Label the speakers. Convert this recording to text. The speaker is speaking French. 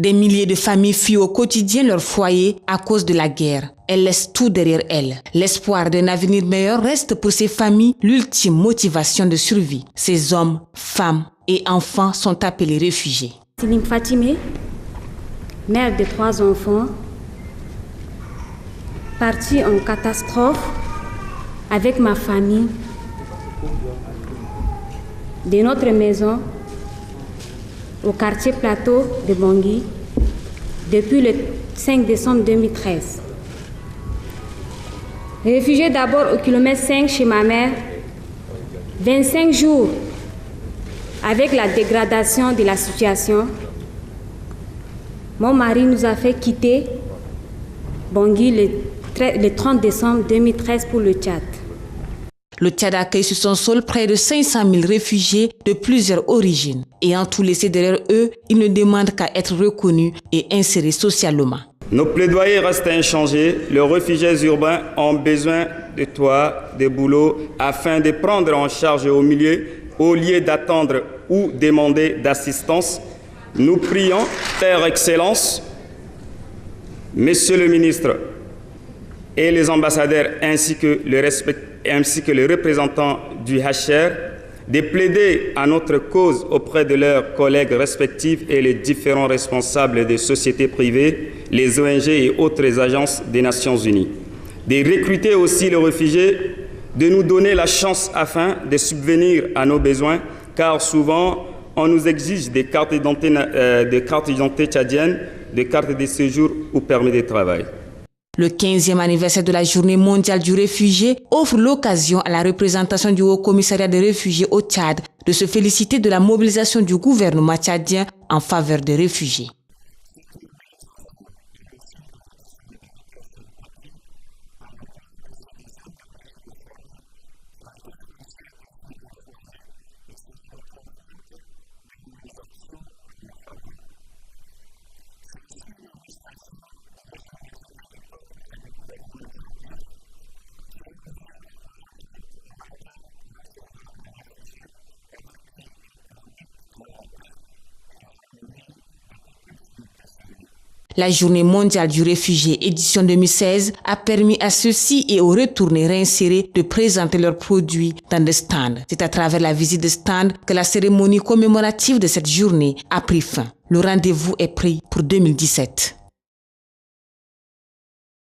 Speaker 1: Des milliers de familles fuient au quotidien leur foyer à cause de la guerre. Elles laissent tout derrière elles. L'espoir d'un avenir meilleur reste pour ces familles l'ultime motivation de survie. Ces hommes, femmes et enfants sont appelés réfugiés.
Speaker 2: Silim Fatime, mère de 3 enfants, partie en catastrophe avec ma famille de notre maison au quartier Plateau de Bangui depuis le 5 décembre 2013. Réfugié d'abord au kilomètre 5 chez ma mère, 25 jours avec la dégradation de la situation, mon mari nous a fait quitter Bangui le 30 décembre 2013 pour le Tchad.
Speaker 1: Le Tchad accueille sur son sol près de 500 000 réfugiés de plusieurs origines. Ayant tout laissé derrière eux, ils ne demandent qu'à être reconnus et insérés socialement.
Speaker 3: Nos plaidoyers restent inchangés. Les réfugiés urbains ont besoin de toit, de boulot, afin de prendre en charge au lieu d'attendre ou demander d'assistance. Nous prions, Père Excellence, Monsieur le ministre et les ambassadeurs ainsi que les représentants du HR de plaider à notre cause auprès de leurs collègues respectifs et les différents responsables des sociétés privées, les ONG et autres agences des Nations Unies. De recruter aussi les réfugiés, de nous donner la chance afin de subvenir à nos besoins, car souvent on nous exige des cartes d'identité tchadiennes, des cartes de séjour ou permis de travail.
Speaker 1: Le 15e anniversaire de la Journée mondiale du réfugié offre l'occasion à la représentation du Haut-Commissariat des réfugiés au Tchad de se féliciter de la mobilisation du gouvernement tchadien en faveur des réfugiés. La Journée mondiale du réfugié édition 2016 a permis à ceux-ci et aux retournés réinsérés de présenter leurs produits dans des stands. C'est à travers la visite de stands que la cérémonie commémorative de cette journée a pris fin. Le rendez-vous est pris pour 2017.